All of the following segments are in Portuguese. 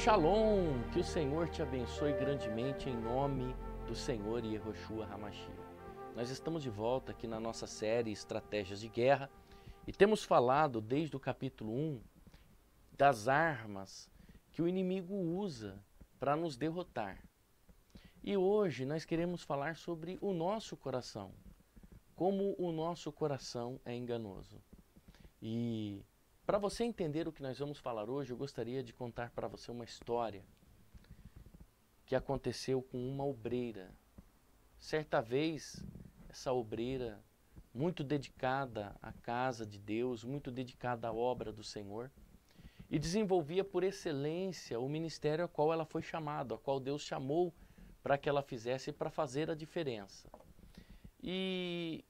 Shalom, que o Senhor te abençoe grandemente em nome do Senhor Yehoshua HaMashiach. Nós estamos de volta aqui na nossa série Estratégias de Guerra e temos falado desde o capítulo 1 das armas que o inimigo usa para nos derrotar. E hoje nós queremos falar sobre o nosso coração, como o nosso coração é enganoso. E para você entender o que nós vamos falar hoje, eu gostaria de contar para você uma história que aconteceu com uma obreira. Certa vez, essa obreira, muito dedicada à casa de Deus, muito dedicada à obra do Senhor, e desenvolvia por excelência o ministério ao qual ela foi chamada, ao qual Deus chamou para que ela fizesse para fazer a diferença. E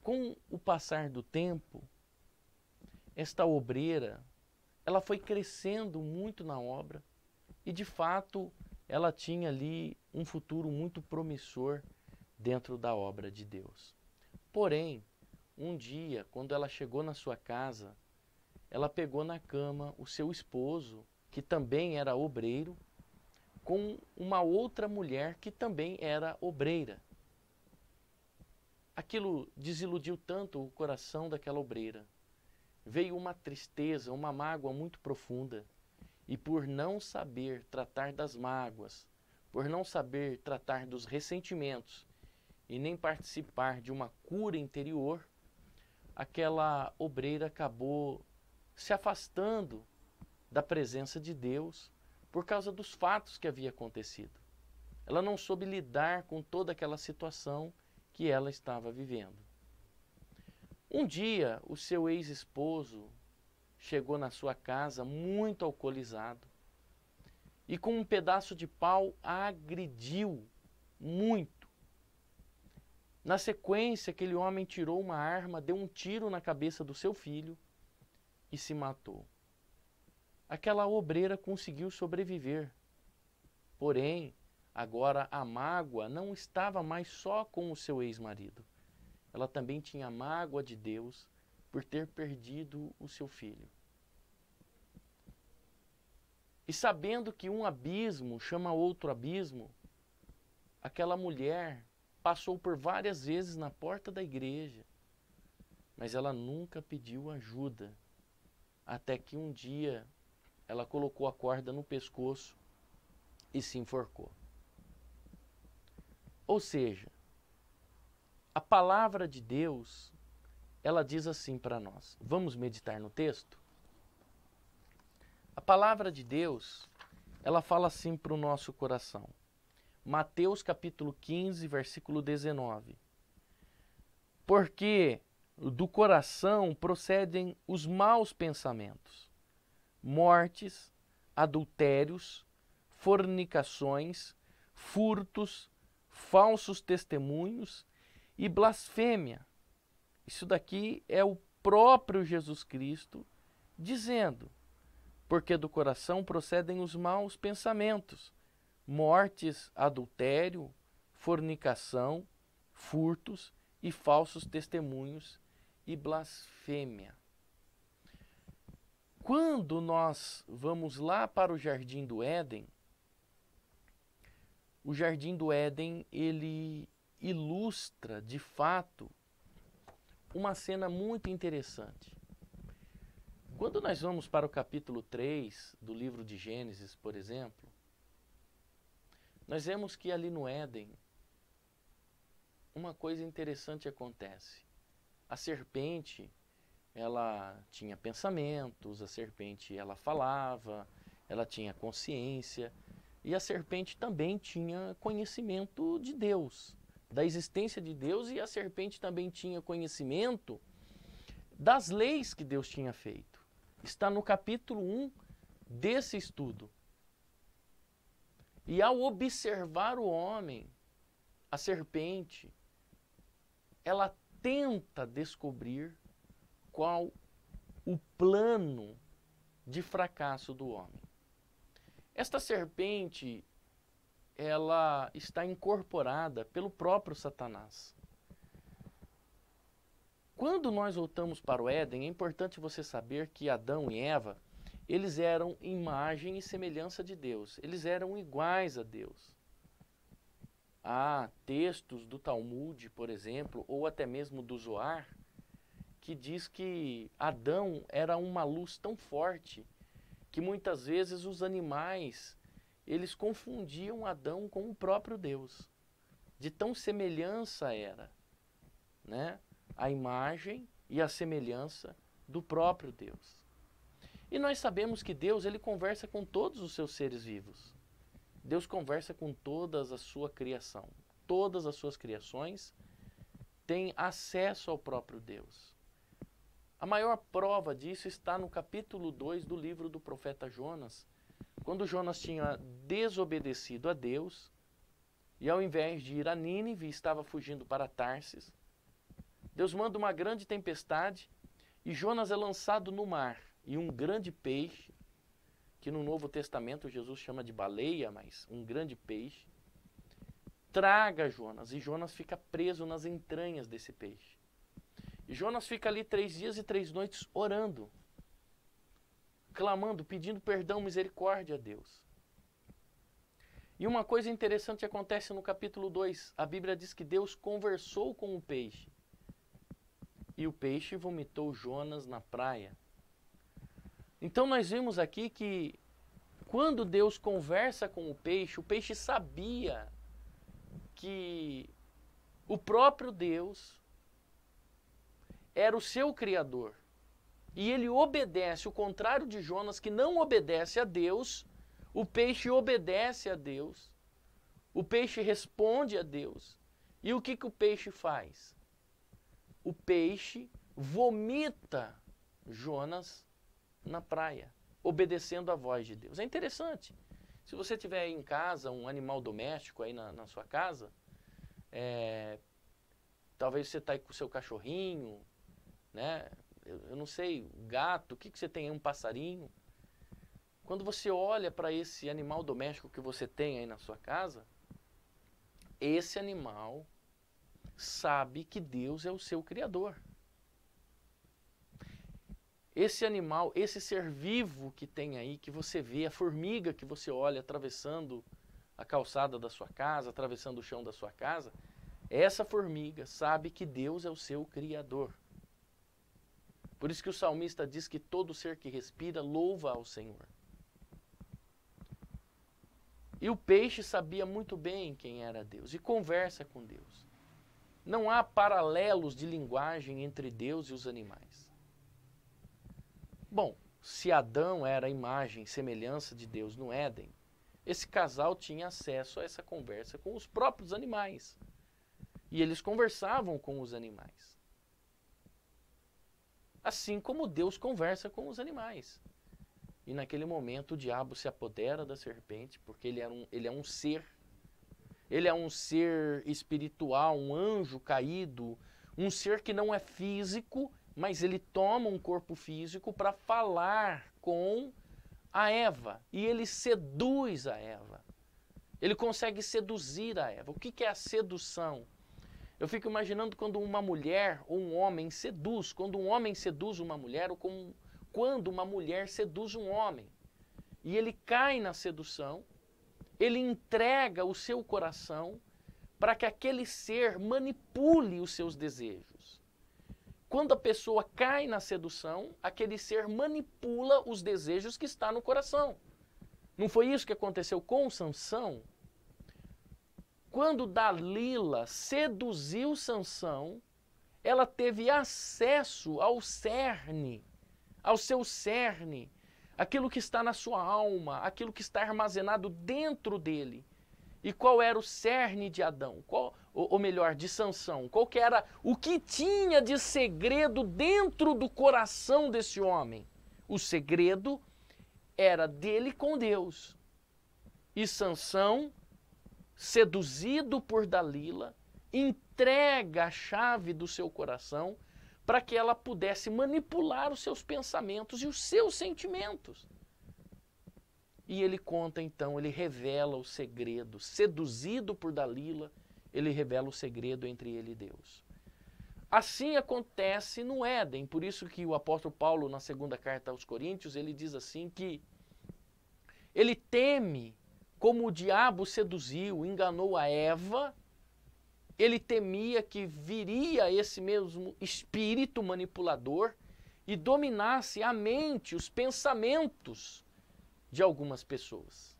com o passar do tempo, esta obreira, ela foi crescendo muito na obra e, de fato, ela tinha ali um futuro muito promissor dentro da obra de Deus. Porém, um dia, quando ela chegou na sua casa, ela pegou na cama o seu esposo, que também era obreiro, com uma outra mulher que também era obreira. Aquilo desiludiu tanto o coração daquela obreira. Veio uma tristeza, uma mágoa muito profunda. E por não saber tratar das mágoas, por não saber tratar dos ressentimentos e nem participar de uma cura interior, aquela obreira acabou se afastando da presença de Deus por causa dos fatos que havia acontecido. Ela não soube lidar com toda aquela situação que ela estava vivendo. Um dia, o seu ex-esposo chegou na sua casa muito alcoolizado e com um pedaço de pau a agrediu muito. Na sequência, aquele homem tirou uma arma, deu um tiro na cabeça do seu filho e se matou. Aquela obreira conseguiu sobreviver. Porém, agora a mágoa não estava mais só com o seu ex-marido. Ela também tinha mágoa de Deus por ter perdido o seu filho. E sabendo que um abismo chama outro abismo, aquela mulher passou por várias vezes na porta da igreja, mas ela nunca pediu ajuda, até que um dia ela colocou a corda no pescoço e se enforcou. Ou seja, a palavra de Deus, ela diz assim para nós. Vamos meditar no texto? A palavra de Deus, ela fala assim para o nosso coração. Mateus capítulo 15, versículo 19. Porque do coração procedem os maus pensamentos, mortes, adultérios, fornicações, furtos, falsos testemunhos e blasfêmia. Isso daqui é o próprio Jesus Cristo dizendo, porque do coração procedem os maus pensamentos, mortes, adultério, fornicação, furtos e falsos testemunhos e blasfêmia. Quando nós vamos lá para o Jardim do Éden, o Jardim do Éden, ele ilustra, de fato, uma cena muito interessante. Quando nós vamos para o capítulo 3 do livro de Gênesis, por exemplo, nós vemos que ali no Éden, uma coisa interessante acontece. A serpente, ela tinha pensamentos, a serpente, ela falava, ela tinha consciência, e a serpente também tinha conhecimento de Deus, da existência de Deus, e a serpente também tinha conhecimento das leis que Deus tinha feito. Está no capítulo 1 desse estudo. E ao observar o homem, a serpente, ela tenta descobrir qual o plano de fracasso do homem. Esta serpente, ela está incorporada pelo próprio Satanás. Quando nós voltamos para o Éden, é importante você saber que Adão e Eva, eles eram imagem e semelhança de Deus. Eles eram iguais a Deus. Há textos do Talmud, por exemplo, ou até mesmo do Zohar, que diz que Adão era uma luz tão forte que muitas vezes os animais, eles confundiam Adão com o próprio Deus. De tão semelhança era, né? A imagem e a semelhança do próprio Deus. E nós sabemos que Deus, ele conversa com todos os seus seres vivos. Deus conversa com toda a sua criação. Todas as suas criações têm acesso ao próprio Deus. A maior prova disso está no capítulo 2 do livro do profeta Jonas, quando Jonas tinha desobedecido a Deus e ao invés de ir a Nínive, estava fugindo para Tarsis. Deus manda uma grande tempestade e Jonas é lançado no mar. E um grande peixe, que no Novo Testamento Jesus chama de baleia, mas um grande peixe, traga Jonas. E Jonas fica preso nas entranhas desse peixe. E Jonas fica ali 3 dias e 3 noites orando, clamando, pedindo perdão, misericórdia a Deus. E uma coisa interessante acontece no capítulo 2. A Bíblia diz que Deus conversou com o peixe. E o peixe vomitou Jonas na praia. Então nós vimos aqui que quando Deus conversa com o peixe sabia que o próprio Deus era o seu Criador. E ele obedece, o contrário de Jonas, que não obedece a Deus, o peixe obedece a Deus, o peixe responde a Deus. E o que o peixe faz? O peixe vomita Jonas na praia, obedecendo a voz de Deus. É interessante. Se você tiver aí em casa um animal doméstico aí na sua casa, talvez você está aí com o seu cachorrinho, né? Eu não sei, gato, o que você tem aí, um passarinho. Quando você olha para esse animal doméstico que você tem aí na sua casa, esse animal sabe que Deus é o seu Criador. Esse animal, esse ser vivo que tem aí, que você vê, a formiga que você olha atravessando a calçada da sua casa, atravessando o chão da sua casa, essa formiga sabe que Deus é o seu Criador. Por isso que o salmista diz que todo ser que respira louva ao Senhor. E o peixe sabia muito bem quem era Deus e conversa com Deus. Não há paralelos de linguagem entre Deus e os animais. Bom, se Adão era a imagem e semelhança de Deus no Éden, esse casal tinha acesso a essa conversa com os próprios animais. E eles conversavam com os animais. Assim como Deus conversa com os animais. E naquele momento o diabo se apodera da serpente, porque ele é um ser. Ele é um ser espiritual, um anjo caído, um ser que não é físico, mas ele toma um corpo físico para falar com a Eva. E ele seduz a Eva. Ele consegue seduzir a Eva. O que é a sedução? Eu fico imaginando quando uma mulher ou um homem seduz, quando um homem seduz uma mulher, ou quando uma mulher seduz um homem. E ele cai na sedução, ele entrega o seu coração para que aquele ser manipule os seus desejos. Quando a pessoa cai na sedução, aquele ser manipula os desejos que está no coração. Não foi isso que aconteceu com Sansão? Quando Dalila seduziu Sansão, ela teve acesso ao cerne, ao seu cerne, aquilo que está na sua alma, aquilo que está armazenado dentro dele. E qual era o cerne de Adão? Ou melhor, de Sansão? Qual que era o que tinha de segredo dentro do coração desse homem? O segredo era dele com Deus. E Sansão, seduzido por Dalila, entrega a chave do seu coração para que ela pudesse manipular os seus pensamentos e os seus sentimentos. E ele conta então, ele revela o segredo. Seduzido por Dalila, ele revela o segredo entre ele e Deus. Assim acontece no Éden, por isso que o apóstolo Paulo, na segunda carta aos Coríntios, ele diz assim que ele teme como o diabo seduziu, enganou a Eva, ele temia que viria esse mesmo espírito manipulador e dominasse a mente, os pensamentos de algumas pessoas.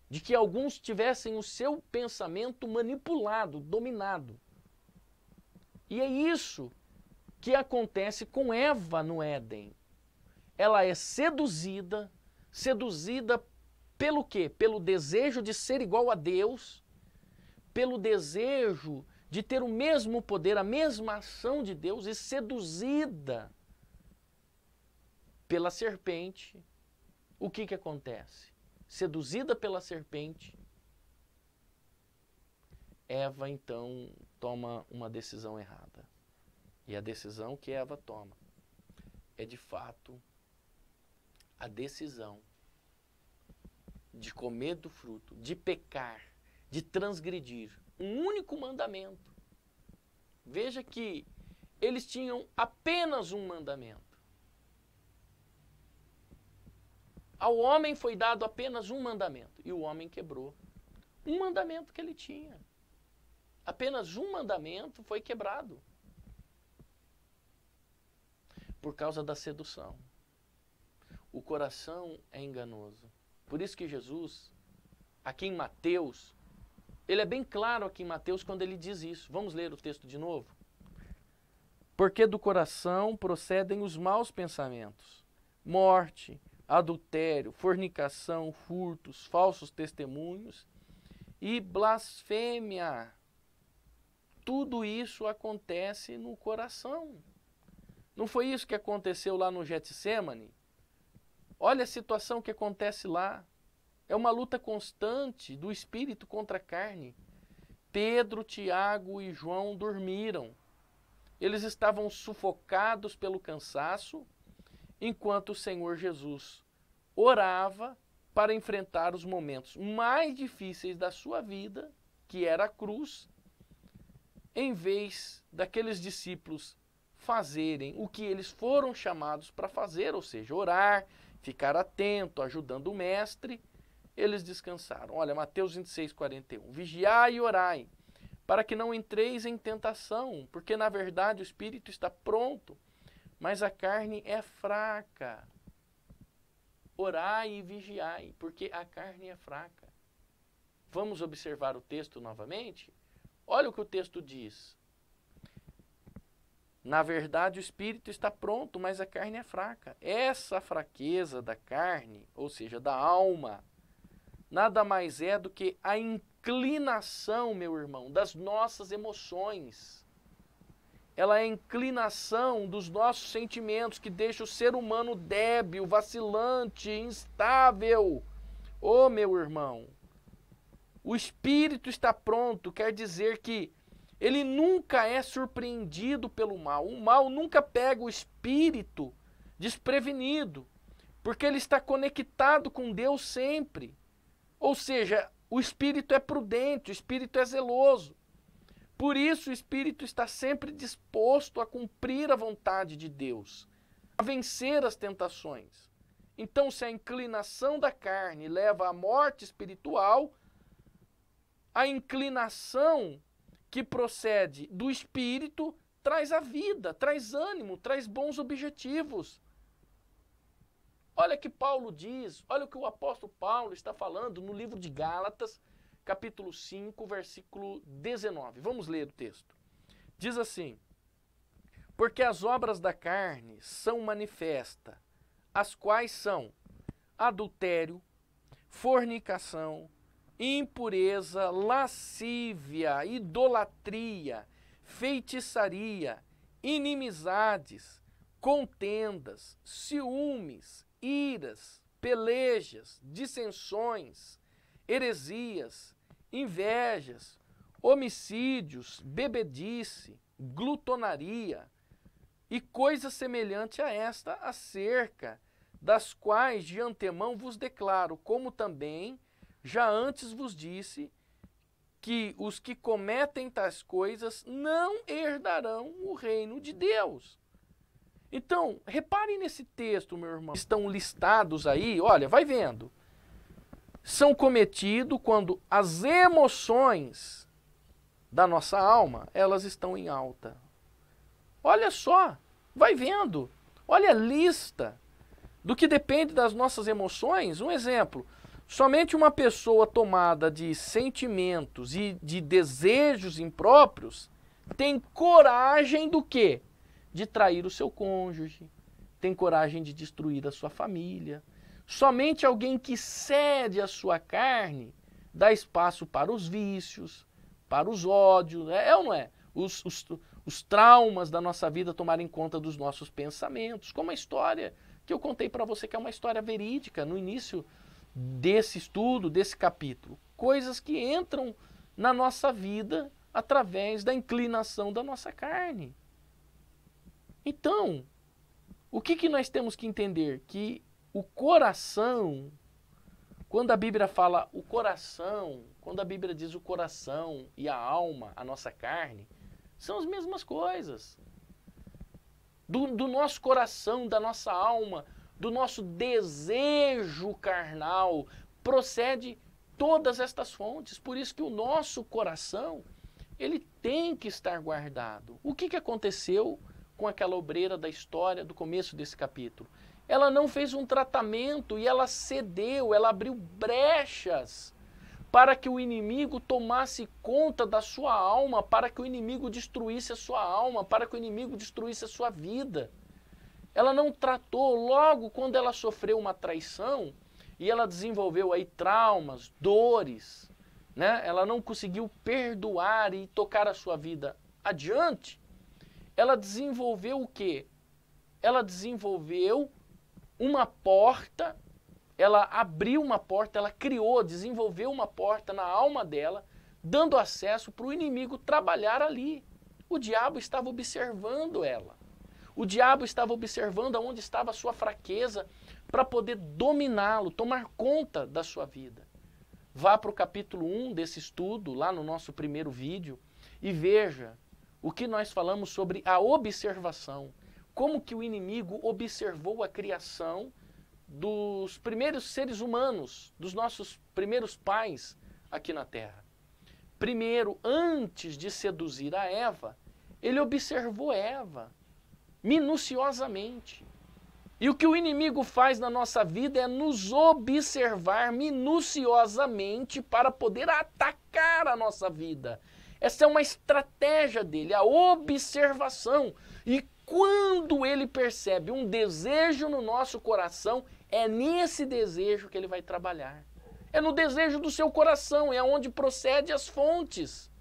De que alguns tivessem o seu pensamento manipulado, dominado. E é isso que acontece com Eva no Éden. Ela é seduzida pelo quê? Pelo desejo de ser igual a Deus, pelo desejo de ter o mesmo poder, a mesma ação de Deus, e seduzida pela serpente. O que acontece? Seduzida pela serpente, Eva então toma uma decisão errada. E a decisão que Eva toma é de fato a decisão de comer do fruto, de pecar, de transgredir um único mandamento. Veja que eles tinham apenas um mandamento. Ao homem foi dado apenas um mandamento e o homem quebrou um mandamento que ele tinha. Apenas um mandamento foi quebrado por causa da sedução. O coração é enganoso. Por isso que Jesus, aqui em Mateus, ele é bem claro aqui em Mateus quando ele diz isso. Vamos ler o texto de novo? Porque do coração procedem os maus pensamentos, morte, adultério, fornicação, furtos, falsos testemunhos e blasfêmia. Tudo isso acontece no coração. Não foi isso que aconteceu lá no Getsemane? Olha a situação que acontece lá. É uma luta constante do espírito contra a carne. Pedro, Tiago e João dormiram. Eles estavam sufocados pelo cansaço, enquanto o Senhor Jesus orava para enfrentar os momentos mais difíceis da sua vida, que era a cruz, em vez daqueles discípulos fazerem o que eles foram chamados para fazer, ou seja, orar, ficar atento, ajudando o mestre, eles descansaram. Olha, Mateus 26, 41. Vigiai e orai, para que não entreis em tentação, porque na verdade o espírito está pronto, mas a carne é fraca. Orai e vigiai, porque a carne é fraca. Vamos observar o texto novamente? Olha o que o texto diz. Na verdade, o espírito está pronto, mas a carne é fraca. Essa fraqueza da carne, ou seja, da alma, nada mais é do que a inclinação, meu irmão, das nossas emoções. Ela é a inclinação dos nossos sentimentos que deixa o ser humano débil, vacilante, instável. Ô, meu irmão, o espírito está pronto, quer dizer que ele nunca é surpreendido pelo mal. O mal nunca pega o espírito desprevenido, porque ele está conectado com Deus sempre. Ou seja, o espírito é prudente, o espírito é zeloso. Por isso o espírito está sempre disposto a cumprir a vontade de Deus, a vencer as tentações. Então, se a inclinação da carne leva à morte espiritual, a inclinação que procede do espírito traz a vida, traz ânimo, traz bons objetivos. Olha que Paulo diz, olha o que o apóstolo Paulo está falando no livro de Gálatas, capítulo 5, versículo 19. Vamos ler o texto. Diz assim: porque as obras da carne são manifestas, as quais são adultério, fornicação, impureza, lascívia, idolatria, feitiçaria, inimizades, contendas, ciúmes, iras, pelejas, dissensões, heresias, invejas, homicídios, bebedice, glutonaria e coisa semelhante a esta, acerca das quais de antemão vos declaro, como também já antes vos disse, que os que cometem tais coisas não herdarão o reino de Deus. Então, reparem nesse texto, meu irmão. Estão listados aí, olha, vai vendo. São cometidos quando as emoções da nossa alma, elas estão em alta. Olha só, vai vendo. Olha a lista do que depende das nossas emoções. Um exemplo, somente uma pessoa tomada de sentimentos e de desejos impróprios tem coragem do quê? De trair o seu cônjuge, tem coragem de destruir a sua família. Somente alguém que cede à sua carne dá espaço para os vícios, para os ódios, é ou não é? Os traumas da nossa vida tomarem conta dos nossos pensamentos, como a história que eu contei para você, que é uma história verídica no início desse estudo, desse capítulo. Coisas que entram na nossa vida através da inclinação da nossa carne. Então, o que nós temos que entender? Que o coração, quando a Bíblia fala o coração, quando a Bíblia diz o coração e a alma, a nossa carne, são as mesmas coisas. Do nosso coração, da nossa alma, do nosso desejo carnal, procede todas estas fontes. Por isso que o nosso coração, ele tem que estar guardado. O que aconteceu com aquela obreira da história do começo desse capítulo? Ela não fez um tratamento e ela cedeu, ela abriu brechas para que o inimigo tomasse conta da sua alma, para que o inimigo destruísse a sua alma, para que o inimigo destruísse a sua vida. Ela não tratou logo quando ela sofreu uma traição e ela desenvolveu aí traumas, dores, né? Ela não conseguiu perdoar e tocar a sua vida adiante. Ela desenvolveu o quê? Ela desenvolveu uma porta, ela abriu uma porta, ela criou, desenvolveu uma porta na alma dela, dando acesso para o inimigo trabalhar ali. O diabo estava observando ela. O diabo estava observando aonde estava a sua fraqueza para poder dominá-lo, tomar conta da sua vida. Vá para o capítulo 1 desse estudo, lá no nosso primeiro vídeo, e veja o que nós falamos sobre a observação. Como que o inimigo observou a criação dos primeiros seres humanos, dos nossos primeiros pais aqui na Terra. Primeiro, antes de seduzir a Eva, ele observou Eva minuciosamente. E o que o inimigo faz na nossa vida é nos observar minuciosamente para poder atacar a nossa vida. Essa é uma estratégia dele, a observação. E quando ele percebe um desejo no nosso coração, é nesse desejo que ele vai trabalhar. É no desejo do seu coração, é onde procede as fontes.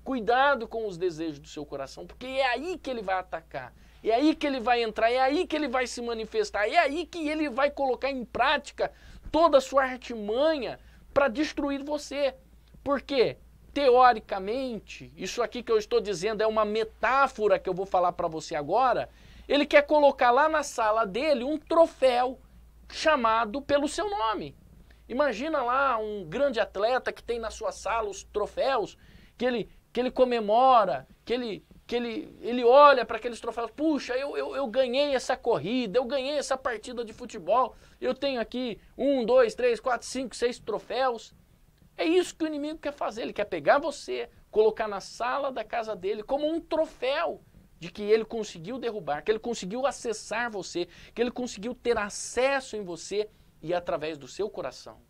Cuidado com os desejos do seu coração, porque é aí que ele vai atacar. É aí que ele vai entrar, é aí que ele vai se manifestar, é aí que ele vai colocar em prática toda a sua artimanha para destruir você. Por quê? Teoricamente, isso aqui que eu estou dizendo é uma metáfora que eu vou falar para você agora. Ele quer colocar lá na sala dele um troféu chamado pelo seu nome. Imagina lá um grande atleta que tem na sua sala os troféus, que ele comemora, que ele olha para aqueles troféus. Puxa, eu ganhei essa corrida, eu ganhei essa partida de futebol, eu tenho aqui 1, 2, 3, 4, 5, 6 troféus. É isso que o inimigo quer fazer, ele quer pegar você, colocar na sala da casa dele como um troféu de que ele conseguiu derrubar, que ele conseguiu acessar você, que ele conseguiu ter acesso em você e através do seu coração.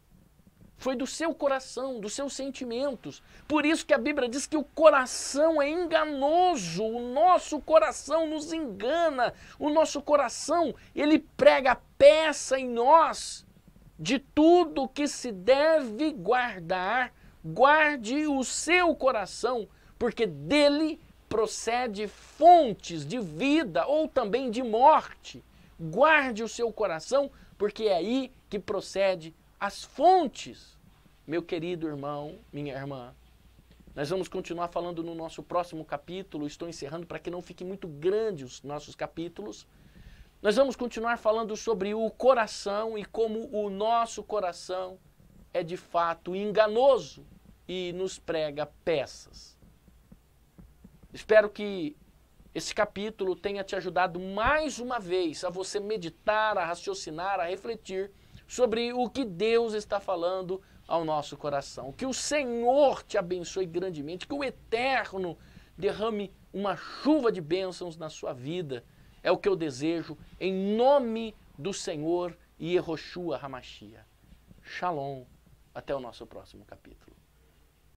Foi do seu coração, dos seus sentimentos. Por isso que a Bíblia diz que o coração é enganoso, o nosso coração nos engana, o nosso coração, ele prega peça em nós. De tudo que se deve guardar, guarde o seu coração, porque dele procede fontes de vida ou também de morte. Guarde o seu coração, porque é aí que procede as fontes. Meu querido irmão, minha irmã, nós vamos continuar falando no nosso próximo capítulo. Estou encerrando para que não fique muito grande os nossos capítulos. Nós vamos continuar falando sobre o coração e como o nosso coração é de fato enganoso. e nos prega peças. Espero que esse capítulo tenha te ajudado mais uma vez a você meditar, a raciocinar, a refletir sobre o que Deus está falando ao nosso coração. Que o Senhor te abençoe grandemente, que o Eterno derrame uma chuva de bênçãos na sua vida. É o que eu desejo em nome do Senhor Yehoshua HaMashiach. Shalom. Até o nosso próximo capítulo.